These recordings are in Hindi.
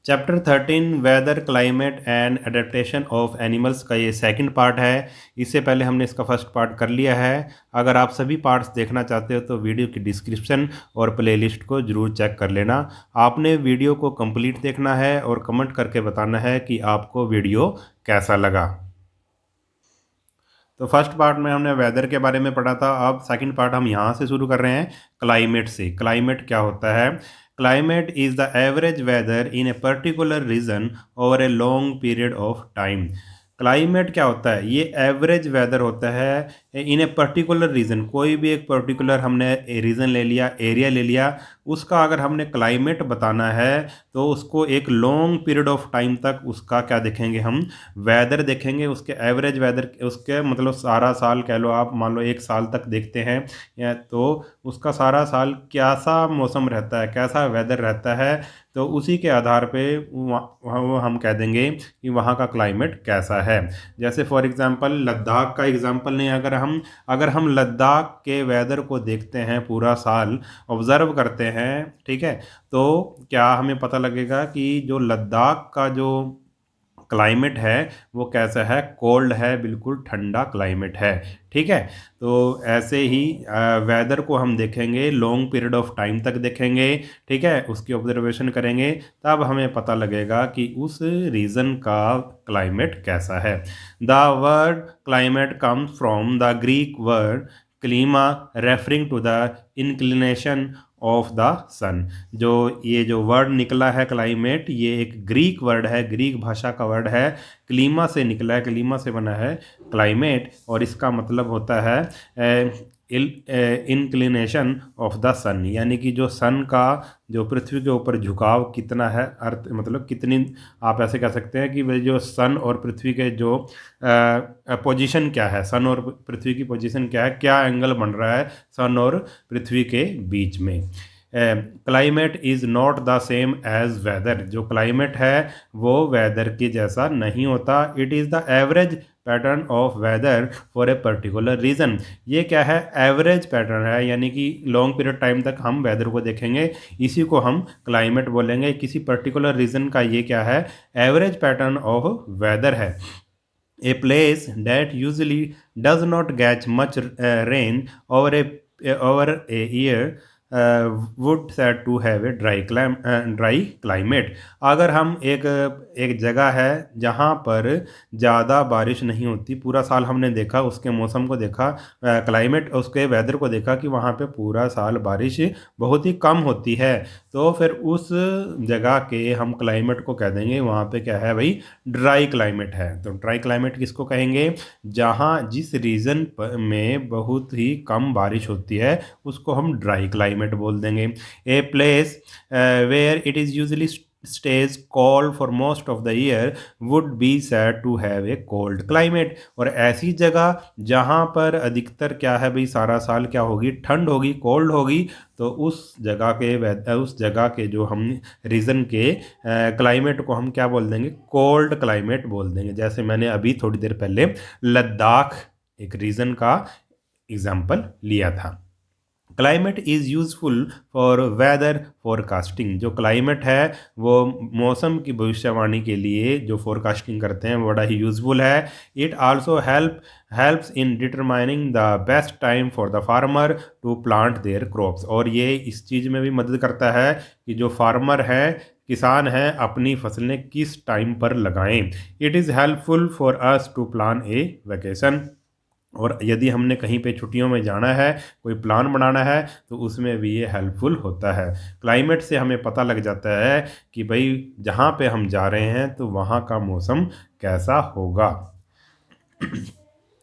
Chapter 13 weather climate and adaptation of animals का ये सेकंड पार्ट है। इससे पहले हमने इसका फर्स्ट पार्ट कर लिया है। अगर आप सभी पार्ट्स देखना चाहते हो तो वीडियो की डिस्क्रिप्शन और प्लेलिस्ट को ज़रूर चेक कर लेना। आपने वीडियो को कंप्लीट देखना है और कमेंट करके बताना है कि आपको वीडियो कैसा लगा। तो फर्स्ट पार्ट में हमने वेदर के बारे में पढ़ा था। अब सेकंड पार्ट हम यहाँ से शुरू कर रहे हैं क्लाइमेट से। क्लाइमेट क्या होता है? Climate is the average weather in a particular region over a long period of time. Climate क्या होता है? ये एवरेज वेदर होता है इन ए पर्टिकुलर रीजन। कोई भी एक पर्टिकुलर हमने रीजन ले लिया, एरिया ले लिया, उसका अगर हमने क्लाइमेट बताना है तो उसको एक लॉन्ग पीरियड ऑफ टाइम तक उसका क्या देखेंगे हम? वेदर देखेंगे। उसके एवरेज वेदर, उसके मतलब सारा साल कह लो आप, मान लो एक साल तक देखते हैं या तो उसका सारा साल कैसा मौसम रहता है, कैसा वेदर रहता है, तो उसी के आधार पे वो हम कह देंगे कि वहाँ का क्लाइमेट कैसा है। जैसे फॉर एग्जांपल लद्दाख का एग्जांपल नहीं, अगर हम लद्दाख के वेदर को देखते हैं, पूरा साल ऑब्ज़र्व करते हैं, ठीक है, तो क्या हमें पता लगेगा कि जो लद्दाख का जो क्लाइमेट है वो कैसा है? कोल्ड है, बिल्कुल ठंडा क्लाइमेट है। ठीक है, तो ऐसे ही वेदर को हम देखेंगे, लॉन्ग पीरियड ऑफ टाइम तक देखेंगे, ठीक है, उसकी ऑब्जर्वेशन करेंगे, तब हमें पता लगेगा कि उस रीजन का क्लाइमेट कैसा है। The word climate comes from the Greek word klima, referring to the inclination of the sun. जो ये जो वर्ड निकला है क्लाइमेट, ये एक ग्रीक वर्ड है, ग्रीक भाषा का वर्ड है, क्लीमा से निकला है, क्लीमा से बना है क्लाइमेट, और इसका मतलब होता है इंक्लिनेशन ऑफ द सन, यानी कि जो सन का जो पृथ्वी के ऊपर झुकाव कितना है, अर्थ मतलब कितनी, आप ऐसे कह सकते हैं कि भाई जो सन और पृथ्वी के जो पोजीशन क्या है, सन और पृथ्वी की पोजीशन क्या है, क्या एंगल बन रहा है सन और पृथ्वी के बीच में। Climate is not the same as weather. जो क्लाइमेट है वो वेदर के जैसा नहीं होता। It is the average pattern of weather for a particular region. ये क्या है? एवरेज पैटर्न है, यानी कि लॉन्ग पीरियड टाइम तक हम वेदर को देखेंगे, इसी को हम क्लाइमेट बोलेंगे। किसी पर्टिकुलर रीज़न का ये क्या है? एवरेज पैटर्न ऑफ वेदर है। A place that usually does not get much rain over a year would said to have a dry climate। अगर हम एक जगह है जहाँ पर ज़्यादा बारिश नहीं होती, पूरा साल हमने देखा, उसके मौसम को देखा, क्लाइमेट उसके वेदर को देखा कि वहाँ पे पूरा साल बारिश बहुत ही कम होती है, तो फिर उस जगह के हम क्लाइमेट को कह देंगे वहाँ पे क्या है भाई? ड्राई क्लाइमेट है। तो ड्राई क्लाइमेट किसको कहेंगे? जहाँ जिस रीजन में बहुत ही कम बारिश होती है उसको हम ड्राई क्लाइमेट बोल देंगे। A place where it is usually stays cold for most of the year would be said to have a cold climate। और ऐसी जगह जहाँ पर अधिकतर क्या है भाई, सारा साल क्या होगी? ठंड होगी, कोल्ड होगी, तो उस जगह के जो हम रीजन के क्लाइमेट को हम क्या बोल देंगे? कोल्ड क्लाइमेट बोल देंगे। जैसे मैंने अभी थोड़ी देर पहले लद्दाख एक रीजन का एग्जाम्पल लिया था। Climate is useful for weather forecasting. जो क्लाइमेट है वो मौसम की भविष्यवाणी के लिए जो फोरकास्टिंग करते हैं बड़ा ही यूज़फुल है। It also helps in determining the best time for the farmer to plant their crops. और ये इस चीज़ में भी मदद करता है कि जो फार्मर हैं, किसान हैं, अपनी फसलें किस टाइम पर लगाएं। It is helpful for us to plan a vacation. और यदि हमने कहीं पे छुट्टियों में जाना है, कोई प्लान बनाना है, तो उसमें भी ये हेल्पफुल होता है। क्लाइमेट से हमें पता लग जाता है कि भाई जहाँ पे हम जा रहे हैं तो वहाँ का मौसम कैसा होगा।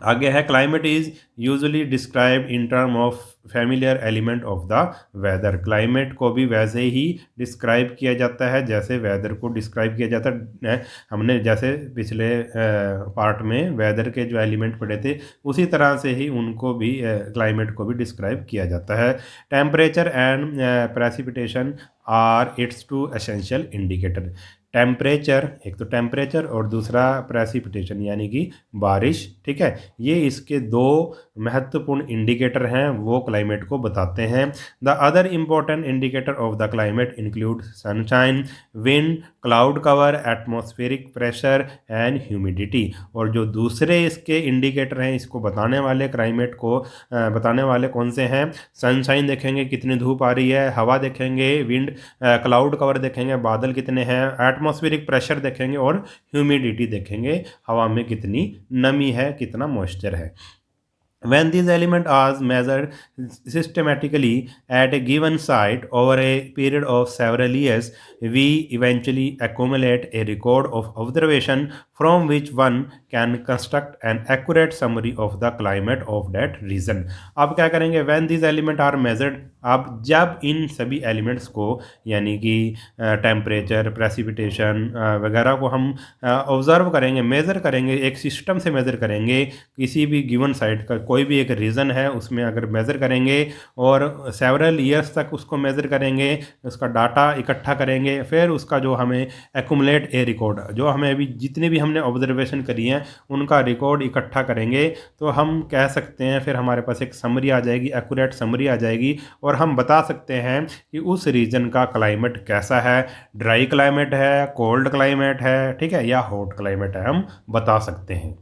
आगे है climate is usually describe in term of familiar element of the weather. Climate को भी वैसे ही डिस्क्राइब किया जाता है जैसे वेदर को डिस्क्राइब किया जाता है। हमने जैसे पिछले पार्ट में वेदर के जो एलिमेंट पढ़े थे, उसी तरह से ही उनको भी क्लाइमेट को भी डिस्क्राइब किया जाता है। Temperature and precipitation are its two essential indicator. Temperature, एक तो टेम्परेचर और दूसरा प्रेसिपिटेशन यानी कि बारिश, ठीक है। ये इसके दो महत्वपूर्ण इंडिकेटर हैं, वो क्लाइमेट को बताते हैं। The other important indicator of the climate include sunshine, wind, cloud cover, atmospheric pressure and humidity. और जो दूसरे इसके इंडिकेटर हैं, इसको बताने वाले, क्लाइमेट को बताने वाले कौन से हैं? सनशाइन देखेंगे कितनी धूप आ रही है, हवा देखेंगे, विंड, क्लाउड कवर देखेंगे बादल कितने हैं, एटमॉस्फेरिक प्रेशर देखेंगे और ह्यूमिडिटी देखेंगे, हवा में कितनी नमी है, कितना मॉइस्चर है। When these elements are measured systematically at a given site over a period of several years, we eventually accumulate a record of observation from which one can construct an accurate summary of the climate of that region. अब क्या करेंगे? When these elements are measured, आप जब इन सभी एलिमेंट्स को यानी कि टेम्परेचर, प्रेसिपिटेशन वगैरह को हम ऑब्ज़र्व करेंगे, मेज़र करेंगे, एक सिस्टम से मेज़र करेंगे, किसी भी गिवन साइट का कोई भी एक रीज़न है उसमें अगर मेज़र करेंगे और सेवरल ईयर्स तक उसको मेज़र करेंगे, उसका डाटा इकट्ठा करेंगे, फिर उसका जो हमें एक्यूमुलेट ए रिकॉर्ड, जो हमें अभी जितने भी हमने ऑब्जर्वेशन करी हैं उनका रिकॉर्ड इकट्ठा करेंगे, तो हम कह सकते हैं फिर हमारे पास एक समरी आ जाएगी, एक्यूरेट समरी आ जाएगी और हम बता सकते हैं कि उस रीजन का क्लाइमेट कैसा है, ड्राई क्लाइमेट है, कोल्ड क्लाइमेट है, ठीक है, या हॉट क्लाइमेट है, हम बता सकते हैं।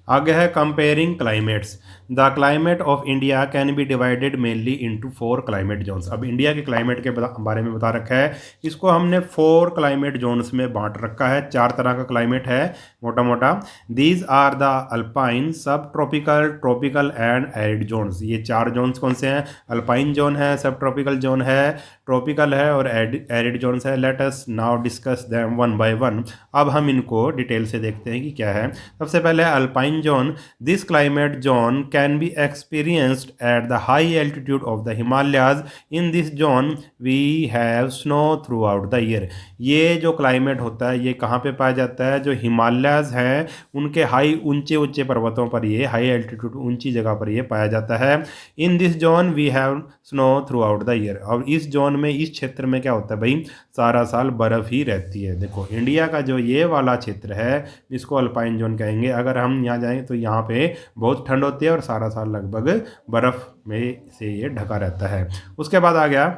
आगे है comparing climates. The climate of India can be divided mainly into 4 climate zones. अब इंडिया के क्लाइमेट के बारे में बता रखा है, इसको हमने 4 क्लाइमेट जोन्स में बांट रखा है। 4 तरह का क्लाइमेट है मोटा मोटा। These are the alpine, subtropical, tropical and arid zones. ये 4 जोन्स कौन से हैं? अल्पाइन जोन है, सब ट्रॉपिकल जोन है, ट्रॉपिकल है और एरिड जोन्स है। Let us now discuss them one by one. अब हम इनको डिटेल से देखते हैं कि क्या है। सबसे पहले alpine zone. This climate zone can be experienced at the high altitude of the Himalayas. In this zone we have snow throughout the year. ये जो क्लाइमेट होता है ये कहाँ पे पाया जाता है? जो हिमालयाज हैं उनके हाई, ऊंचे ऊंचे पर्वतों पर, ये हाई एल्टीट्यूड ऊंची जगह पर ये पाया जाता है। In this zone we have snow throughout the year. और इस जोन में, इस क्षेत्र में क्या होता है भाई? सारा साल बर्फ़ ही रहती है। देखो इंडिया का जो ये वाला क्षेत्र है इसको अल्पाइन जोन कहेंगे। अगर हम यहाँ जाएँ तो यहाँ पे बहुत ठंड होती है और सारा साल लगभग बर्फ़ में से ये ढका रहता है। उसके बाद आ गया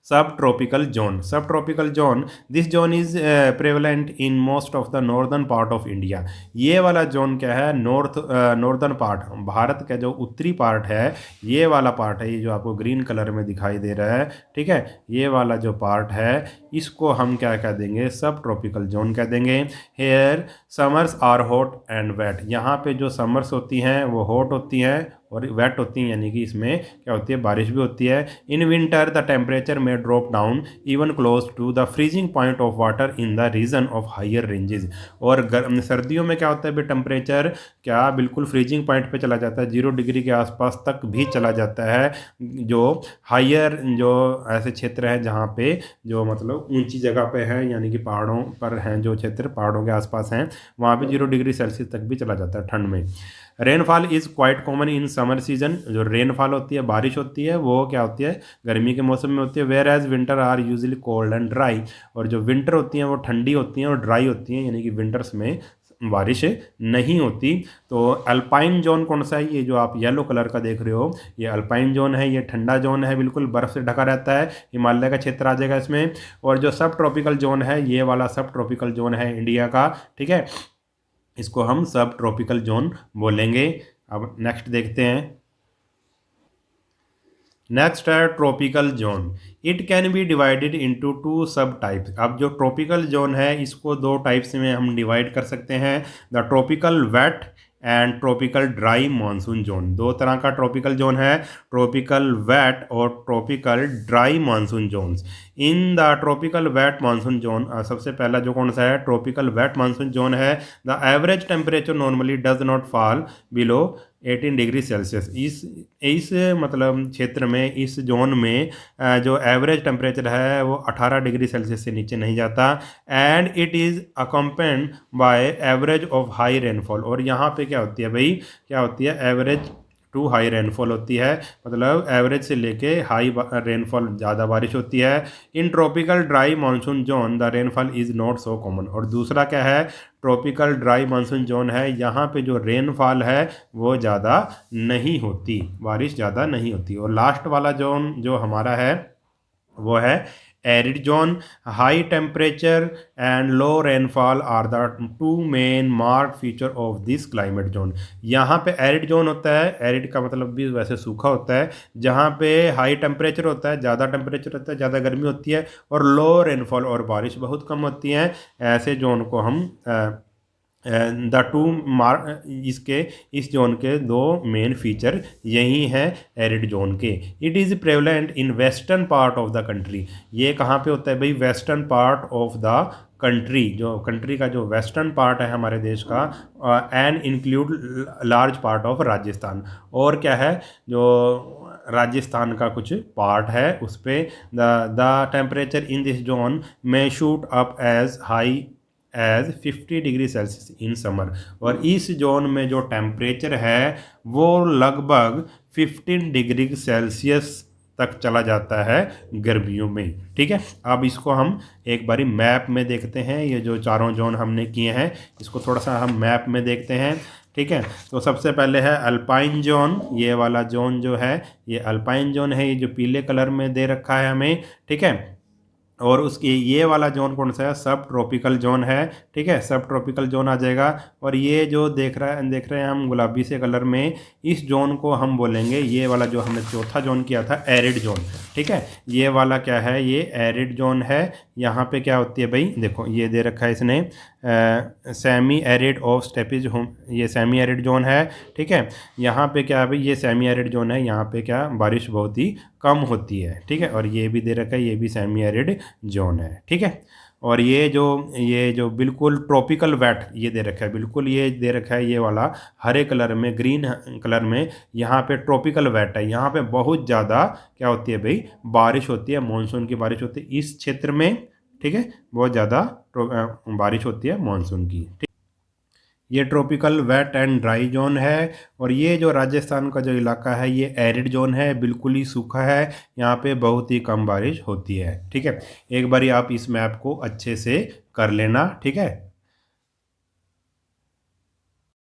सब ट्रॉपिकल जोन। सब tropical zone, this zone is prevalent in most of the northern part of India. ये वाला जोन क्या है? नॉर्दर्न पार्ट, भारत का जो उत्तरी पार्ट है, ये वाला पार्ट है, ये जो आपको ग्रीन कलर में दिखाई दे रहा है, ठीक है, ये वाला जो पार्ट है इसको हम क्या कह देंगे? सब ट्रॉपिकल जोन कह देंगे। Here summers are hot and wet. यहाँ पे जो समर्स होती हैं वो हॉट होती हैं और वेट होती हैं, यानी कि इसमें क्या होती है? बारिश भी होती है। In winter the temperature may drop down even close to the freezing point of water in the region of higher ranges. और सर्दियों में क्या होता है? टेम्परेचर क्या बिल्कुल फ्रीजिंग पॉइंट पे चला जाता है, 0 डिग्री के आसपास तक भी चला जाता है। जो हायर, जो ऐसे क्षेत्र हैं जहाँ पे जो मतलब ऊंची जगह पे है, यानी कि पहाड़ों पर हैं, जो क्षेत्र पहाड़ों के आसपास हैं, वहाँ पे 0 डिग्री सेल्सियस तक भी चला जाता है ठंड में। Rainfall is quite common in summer season. जो रेनफॉल होती है, बारिश होती है, वो क्या होती है? गर्मी के मौसम में होती है। Whereas winter are usually cold and dry. और जो विंटर होती हैं वो ठंडी होती हैं और ड्राई होती हैं, यानी कि विंटर्स में बारिश नहीं होती। तो अल्पाइन जोन कौन सा है? ये जो आप येलो कलर का देख रहे हो, ये अल्पाइन जोन है, ये ठंडा जोन है, बिल्कुल बर्फ़ से ढका रहता है, हिमालय का क्षेत्र आ जाएगा इसमें। और जो सब ट्रॉपिकल जोन है, ये वाला सब ट्रॉपिकल जोन है इंडिया का, ठीक है, इसको हम सब ट्रॉपिकल जोन बोलेंगे। अब नेक्स्ट देखते हैं। नेक्स्ट है tropical zone. It can be divided into 2 सब टाइप्स। अब जो ट्रॉपिकल जोन है इसको 2 टाइप्स में हम डिवाइड कर सकते हैं। The tropical wet and tropical dry monsoon zone. 2 तरह का ट्रॉपिकल जोन है, ट्रॉपिकल वेट और tropical dry monsoon zones. In the tropical wet monsoon zone, सबसे पहला जो कौन सा है? ट्रॉपिकल वेट मानसून जोन है। The average temperature normally does not fall below 18 degree Celsius. इस मतलब क्षेत्र में, इस जोन में जो एवरेज टेम्परेचर है वो 18 डिग्री सेल्सियस से नीचे नहीं जाता। And it is accompanied by average of high rainfall. और यहाँ पे क्या होती है भाई? क्या होती है? एवरेज टू हाई रेनफॉल होती है, मतलब एवरेज से लेके हाई रेनफॉल ज़्यादा बारिश होती है। In tropical dry monsoon zone the rainfall is not so common. और दूसरा क्या है, ट्रॉपिकल ड्राई मानसून जोन है, यहाँ पे जो रेनफॉल है वो ज़्यादा नहीं होती, बारिश ज़्यादा नहीं होती। और लास्ट वाला जोन जो हमारा है वो है arid zone. High temperature and low rainfall are the two main mark feature of this climate zone. यहाँ पे एरिड जोन होता है, एरिड का मतलब भी वैसे सूखा होता है, जहाँ पे हाई टेम्परेचर होता है, ज़्यादा टेम्परेचर होता है, ज़्यादा गर्मी होती है, और लो रेनफॉल और बारिश बहुत कम होती है। ऐसे जोन को हम द टू मार्क इसके इस जोन के दो मेन फीचर यही हैं एरिड जोन के। It is prevalent in western part of the country. ये कहाँ पे होता है भाई, western part of the country, जो कंट्री का जो वेस्टर्न पार्ट है हमारे देश का, and include large part of Rajasthan. और क्या है, जो राजस्थान का कुछ पार्ट है उस पर the temperature in this zone में shoot up as high as 50 degree Celsius in summer. और इस जोन में जो टेम्परेचर है वो लगभग 15 डिग्री सेल्सियस तक चला जाता है गर्मियों में। ठीक है, अब इसको हम एक बारी मैप में देखते हैं। ये जो चारों जोन हमने किए हैं इसको थोड़ा सा हम मैप में देखते हैं। ठीक है, तो सबसे पहले है अल्पाइन जोन। ये वाला जोन जो है ये अल्पाइन जोन है, ये जो पीले कलर में दे रखा है हमें। ठीक है, और उसकी ये वाला जोन कौन सा है, सब ट्रॉपिकल जोन है। ठीक है, सब ट्रॉपिकल जोन आ जाएगा। और ये जो देख रहे हैं हम गुलाबी से कलर में, इस जोन को हम बोलेंगे, ये वाला जो हमने चौथा जोन किया था, एरिड जोन। ठीक है, ये वाला क्या है, ये एरिड जोन है। यहाँ पे क्या होती है भाई, देखो ये दे रखा है इसने semi arid of stapes home, ये सेमी एरिड जोन है। ठीक है, यहाँ पे क्या है भाई, ये सेमी एरिड जोन है, यहाँ पे क्या बारिश बहुत ही कम होती है। ठीक है, और ये भी दे रखा है, ये भी सेमी एरिड जोन है। ठीक है, और ये जो बिल्कुल ट्रॉपिकल वेट ये दे रखा है, बिल्कुल ये दे रखा है, ये वाला हरे कलर में, ग्रीन कलर में, यहाँ पे ट्रॉपिकल वेट है। यहाँ पे बहुत ज़्यादा क्या होती है भाई, बारिश होती है, मानसून की बारिश होती है इस क्षेत्र में। ठीक है, बहुत ज़्यादा बारिश होती है मानसून की। ये tropical wet and dry zone है। और ये जो राजस्थान का जो इलाका है ये एरिड जोन है, बिल्कुल ही सूखा है, यहाँ पे बहुत ही कम बारिश होती है। ठीक है, एक बारी आप इस मैप को अच्छे से कर लेना। ठीक है।